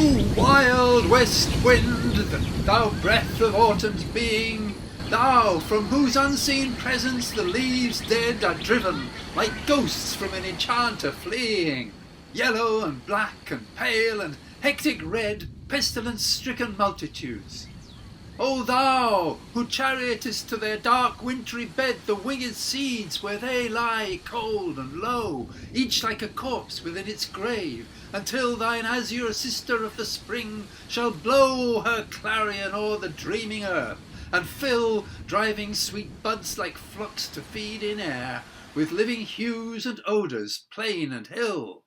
O wild west wind, thou breath of autumn's being, thou from whose unseen presence the leaves dead are driven, like ghosts from an enchanter fleeing, yellow and black and pale and hectic red, pestilence-stricken multitudes. O thou, who chariotest to their dark wintry bed the winged seeds where they lie cold and low, each like a corpse within its grave, until thine azure sister of the spring shall blow her clarion o'er the dreaming earth, and fill driving sweet buds like flocks to feed in air, with living hues and odours, plain and hill.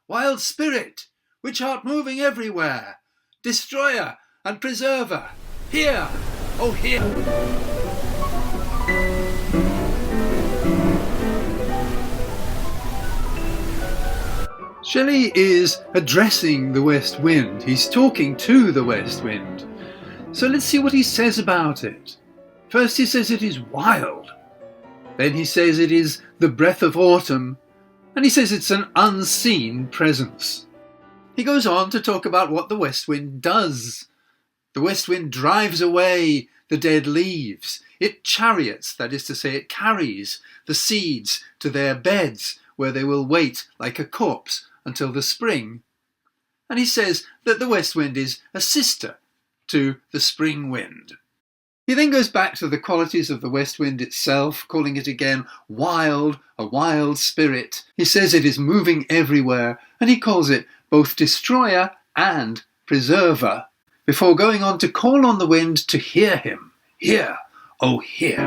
Wild spirit, which art moving everywhere, destroyer and preserver, hear, oh hear. Shelley is addressing the west wind. He's talking to the west wind. So let's see what he says about it. First he says it is wild. Then he says it is the breath of autumn. And he says it's an unseen presence. He goes on to talk about what the west wind does. The west wind drives away the dead leaves. It chariots, that is to say, it carries the seeds to their beds, where they will wait like a corpse until the spring. And he says that the west wind is a sister to the spring wind. He then goes back to the qualities of the west wind itself, calling it again wild, a wild spirit. He says it is moving everywhere, and he calls it both destroyer and preserver, before going on to call on the wind to hear him. Hear, oh hear.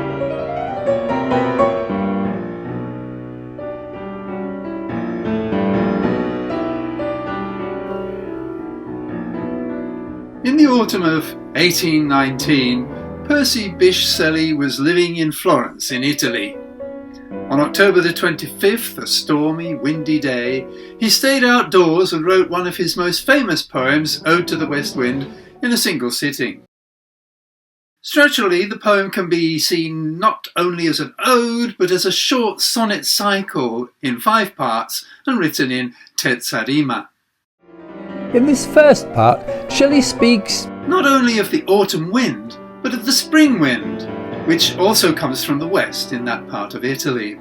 In the autumn of 1819, Percy Bysshe Shelley was living in Florence in Italy. On October the 25th, a stormy, windy day, he stayed outdoors and wrote one of his most famous poems, Ode to the West Wind, in a single sitting. Structurally, the poem can be seen not only as an ode, but as a short sonnet cycle in 5 parts and written in terza rima. In this first part, Shelley speaks not only of the autumn wind, but of the spring wind, which also comes from the west in that part of Italy.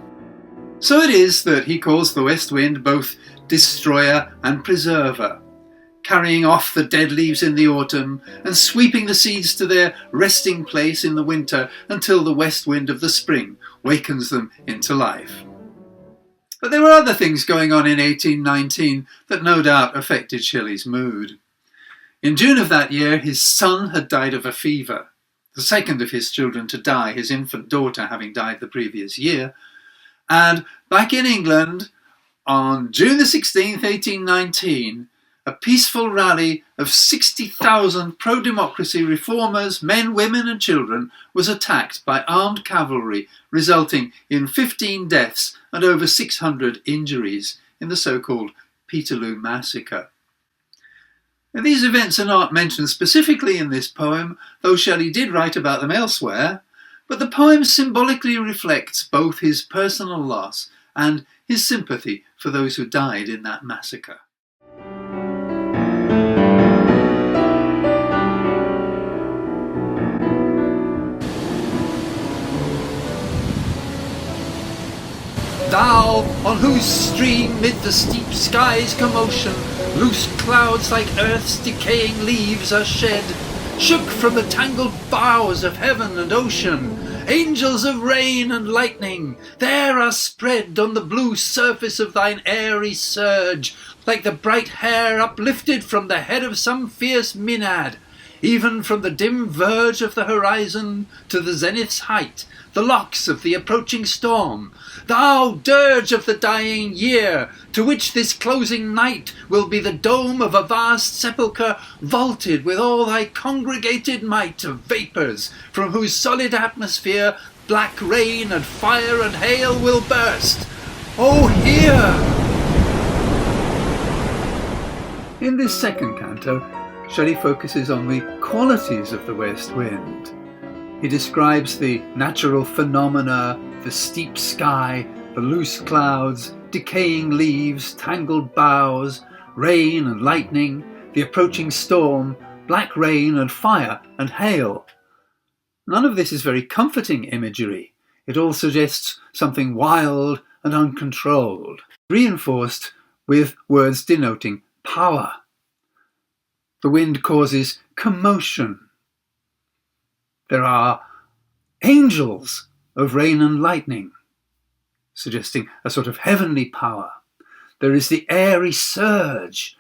So it is that he calls the west wind both destroyer and preserver, carrying off the dead leaves in the autumn and sweeping the seeds to their resting place in the winter until the west wind of the spring wakens them into life. But there were other things going on in 1819 that no doubt affected Shelley's mood. In June of that year, his son had died of a fever, the second of his children to die, his infant daughter having died the previous year. And back in England, on June the 16th, 1819, a peaceful rally of 60,000 pro-democracy reformers, men, women and children, was attacked by armed cavalry, resulting in 15 deaths and over 600 injuries in the so-called Peterloo Massacre. Now, these events are not mentioned specifically in this poem, though Shelley did write about them elsewhere, but the poem symbolically reflects both his personal loss and his sympathy for those who died in that massacre. Thou, on whose stream mid the steep sky's commotion loose clouds like earth's decaying leaves are shed, shook from the tangled boughs of heaven and ocean, angels of rain and lightning, there are spread on the blue surface of thine airy surge, like the bright hair uplifted from the head of some fierce Maenad, even from the dim verge of the horizon to the zenith's height, the locks of the approaching storm, thou dirge of the dying year, to which this closing night will be the dome of a vast sepulchre vaulted with all thy congregated might of vapours, from whose solid atmosphere black rain and fire and hail will burst. Oh, hear! In this second canto, Shelley focuses on the qualities of the west wind. He describes the natural phenomena, the steep sky, the loose clouds, decaying leaves, tangled boughs, rain and lightning, the approaching storm, black rain and fire and hail. None of this is very comforting imagery. It all suggests something wild and uncontrolled, reinforced with words denoting power. The wind causes commotion. There are angels of rain and lightning, suggesting a sort of heavenly power. There is the airy surge,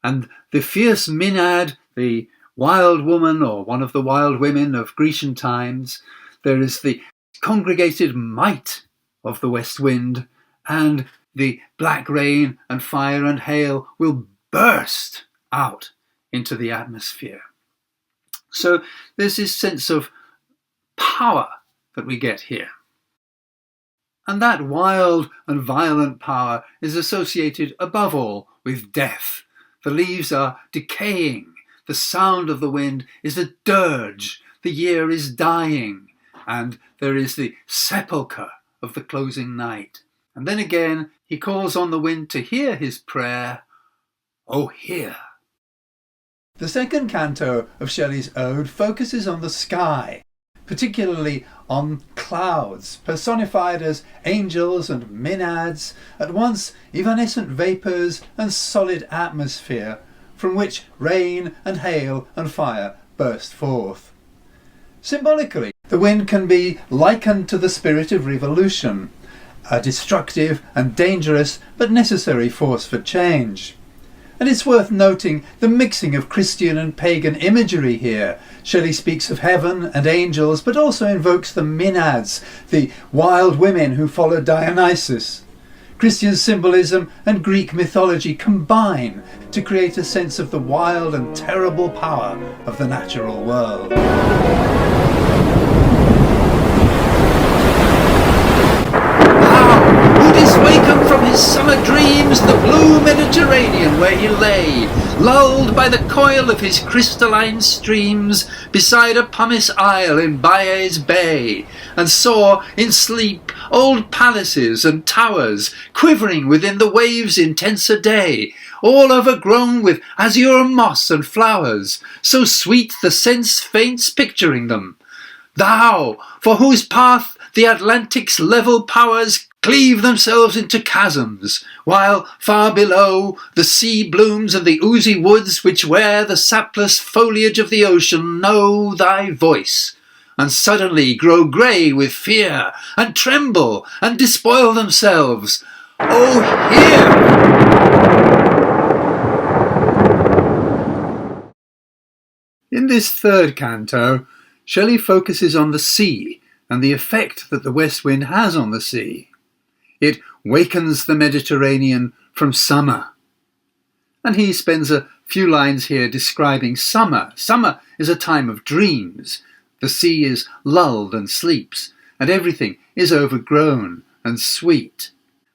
and the fierce Maenad, the wild woman or one of the wild women of Grecian times. There is the congregated might of the west wind, and the black rain and fire and hail will burst out into the atmosphere. So there's this sense of power that we get here. And that wild and violent power is associated above all with death. The leaves are decaying. The sound of the wind is a dirge. The year is dying. And there is the sepulchre of the closing night. And then again, he calls on the wind to hear his prayer. Oh, hear. The second canto of Shelley's ode focuses on the sky, particularly on clouds, personified as angels and maenads, at once evanescent vapours and solid atmosphere, from which rain and hail and fire burst forth. Symbolically, the wind can be likened to the spirit of revolution, a destructive and dangerous but necessary force for change. And it's worth noting the mixing of Christian and pagan imagery here. Shelley speaks of heaven and angels, but also invokes the maenads, the wild women who followed Dionysus. Christian symbolism and Greek mythology combine to create a sense of the wild and terrible power of the natural world. Wakened from his summer dreams, the blue Mediterranean where he lay, lulled by the coil of his crystalline streams, beside a pumice isle in Baiae's bay, and saw in sleep old palaces and towers quivering within the waves' intenser day, all overgrown with azure moss and flowers, so sweet the sense faints picturing them. Thou, for whose path the Atlantic's level powers cleave themselves into chasms, while far below the sea blooms and the oozy woods which wear the sapless foliage of the ocean know thy voice, and suddenly grow grey with fear, and tremble, and despoil themselves. Oh, hear! In this third canto, Shelley focuses on the sea and the effect that the west wind has on the sea. It wakens the Mediterranean from summer. And he spends a few lines here describing summer. Summer is a time of dreams. The sea is lulled and sleeps, and everything is overgrown and sweet.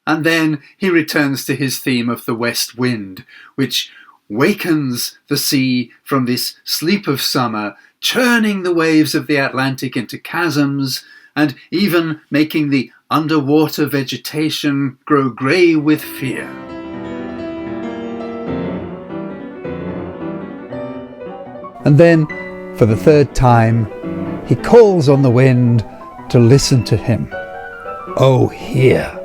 And then he returns to his theme of the west wind, which wakens the sea from this sleep of summer, churning the waves of the Atlantic into chasms, and even making the underwater vegetation grow grey with fear. And then, for the third time, he calls on the wind to listen to him. Oh, hear!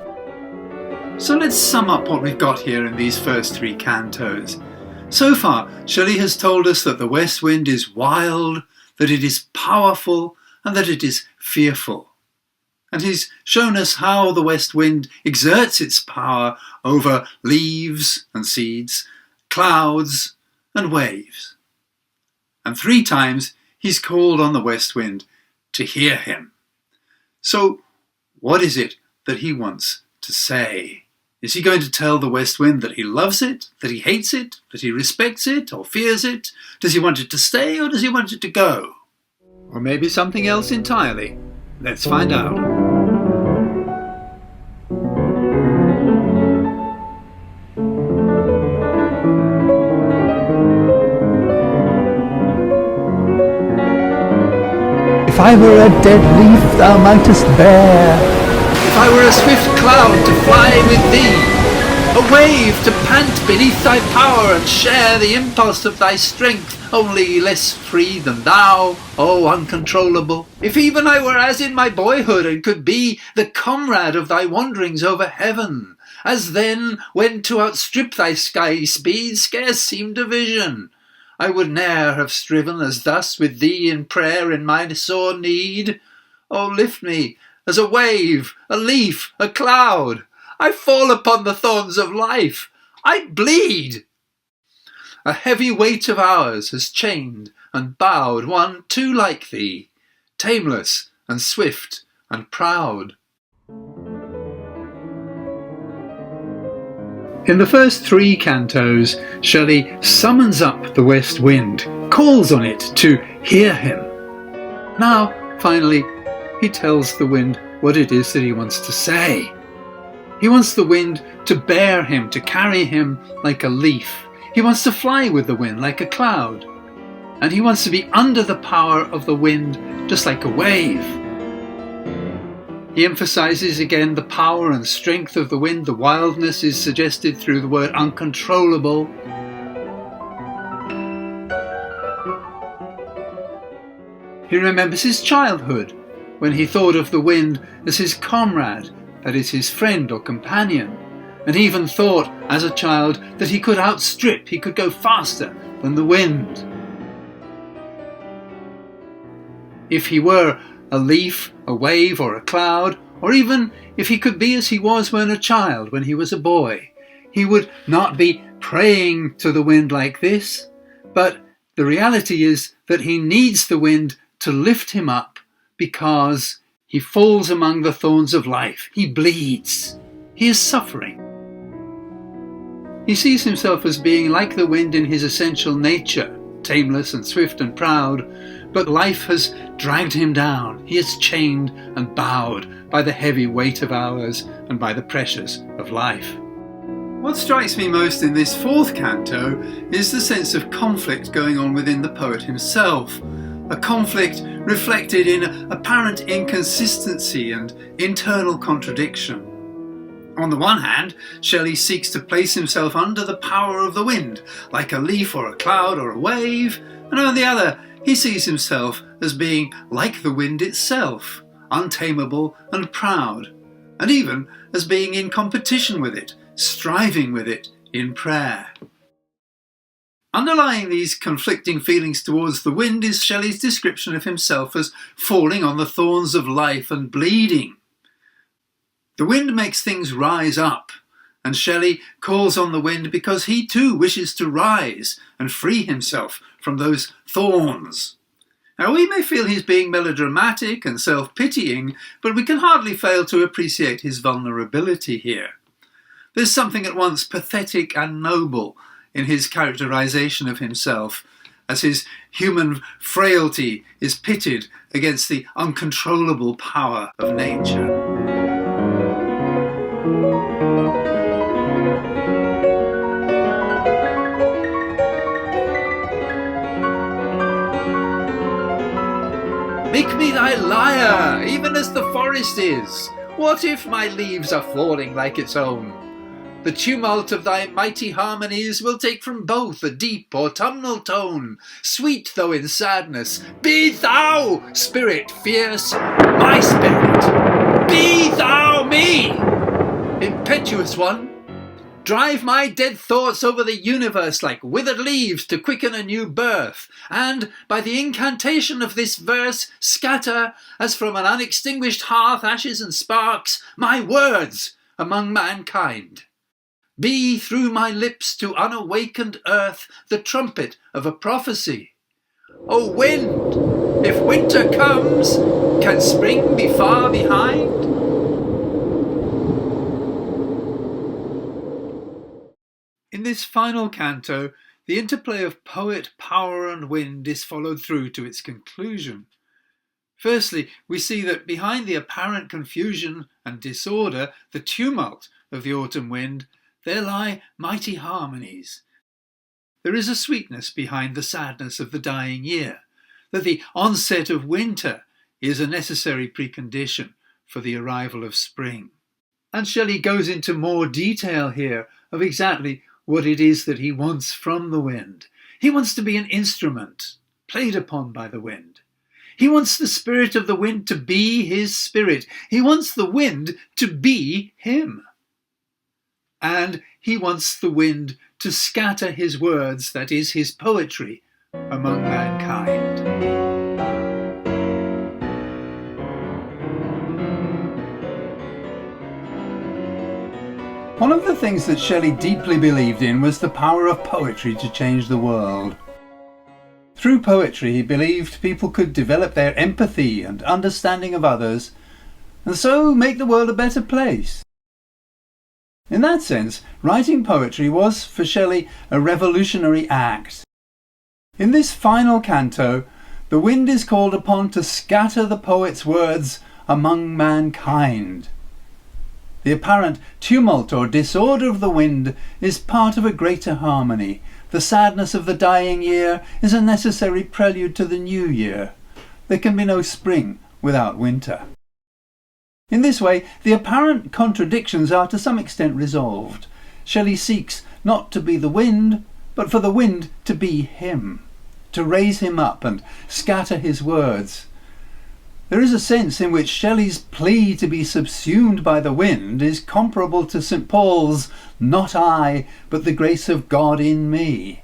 So let's sum up what we've got here in these first three cantos. So far, Shelley has told us that the west wind is wild, that it is powerful, and that it is fearful. And he's shown us how the west wind exerts its power over leaves and seeds, clouds and waves. And 3 times he's called on the west wind to hear him. So what is it that he wants to say? Is he going to tell the west wind that he loves it, that he hates it, that he respects it or fears it? Does he want it to stay or does he want it to go? Or maybe something else entirely? Let's find out. If I were a dead leaf thou mightest bear, if I were a swift cloud to fly with thee, A wave to pant beneath thy power and share the impulse of thy strength, only less free than thou, O uncontrollable. If even I were as in my boyhood and could be the comrade of thy wanderings over heaven, as then, when to outstrip thy sky speed scarce seemed a vision, I would ne'er have striven as thus with thee in prayer in my sore need. O lift me as a wave, a leaf, a cloud. I fall upon the thorns of life. I bleed. A heavy weight of hours has chained and bowed one too like thee, tameless and swift and proud. In the first 3 cantos, Shelley summons up the west wind, calls on it to hear him. Now, finally, he tells the wind what it is that he wants to say. He wants the wind to bear him, to carry him like a leaf. He wants to fly with the wind like a cloud. And he wants to be under the power of the wind, just like a wave. He emphasizes again the power and strength of the wind. The wildness is suggested through the word uncontrollable. He remembers his childhood, when he thought of the wind as his comrade, that is, his friend or companion, and he even thought, as a child, that he could outstrip, he could go faster than the wind. If he were a leaf, a wave, or a cloud, or even if he could be as he was when a child, when he was a boy, he would not be praying to the wind like this, but the reality is that he needs the wind to lift him up because he falls among the thorns of life. He bleeds. He is suffering. He sees himself as being like the wind in his essential nature, tameless and swift and proud, but life has dragged him down. He is chained and bowed by the heavy weight of hours and by the pressures of life. What strikes me most in this 4th canto is the sense of conflict going on within the poet himself, a conflict reflected in apparent inconsistency and internal contradiction. On the one hand, Shelley seeks to place himself under the power of the wind, like a leaf or a cloud or a wave, and on the other, he sees himself as being like the wind itself, untamable and proud, and even as being in competition with it, striving with it in prayer. Underlying these conflicting feelings towards the wind is Shelley's description of himself as falling on the thorns of life and bleeding. The wind makes things rise up, and Shelley calls on the wind because he too wishes to rise and free himself from those thorns. Now, we may feel he's being melodramatic and self-pitying, but we can hardly fail to appreciate his vulnerability here. There's something at once pathetic and noble in his characterization of himself, as his human frailty is pitted against the uncontrollable power of nature. Make me thy lyre, even as the forest is. What if my leaves are falling like its own? The tumult of thy mighty harmonies will take from both a deep autumnal tone, sweet though in sadness. Be thou, spirit fierce, my spirit. Be thou me, impetuous one. Drive my dead thoughts over the universe like withered leaves to quicken a new birth, and, by the incantation of this verse, scatter, as from an unextinguished hearth ashes and sparks, my words among mankind. Be through my lips to unawakened earth the trumpet of a prophecy. O wind, if winter comes, can spring be far behind? In this final canto, the interplay of poet, power and wind is followed through to its conclusion. Firstly, we see that behind the apparent confusion and disorder, the tumult of the autumn wind, there lie mighty harmonies. There is a sweetness behind the sadness of the dying year, that the onset of winter is a necessary precondition for the arrival of spring. And Shelley goes into more detail here of exactly what it is that he wants from the wind. He wants to be an instrument played upon by the wind. He wants the spirit of the wind to be his spirit. He wants the wind to be him. And he wants the wind to scatter his words, that is, his poetry, among mankind. One of the things that Shelley deeply believed in was the power of poetry to change the world. Through poetry, he believed people could develop their empathy and understanding of others, and so make the world a better place. In that sense, writing poetry was, for Shelley, a revolutionary act. In this final canto, the wind is called upon to scatter the poet's words among mankind. The apparent tumult or disorder of the wind is part of a greater harmony. The sadness of the dying year is a necessary prelude to the new year. There can be no spring without winter. In this way, the apparent contradictions are to some extent resolved. Shelley seeks not to be the wind, but for the wind to be him, to raise him up and scatter his words. There is a sense in which Shelley's plea to be subsumed by the wind is comparable to St. Paul's "not I, but the grace of God in me,"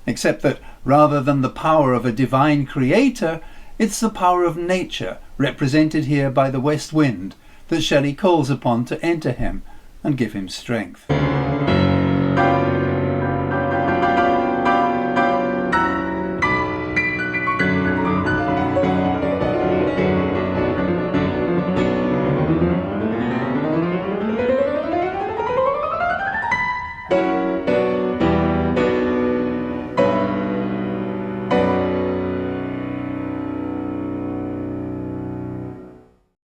except that rather than the power of a divine creator, it's the power of nature, represented here by the west wind, that Shelley calls upon to enter him and give him strength.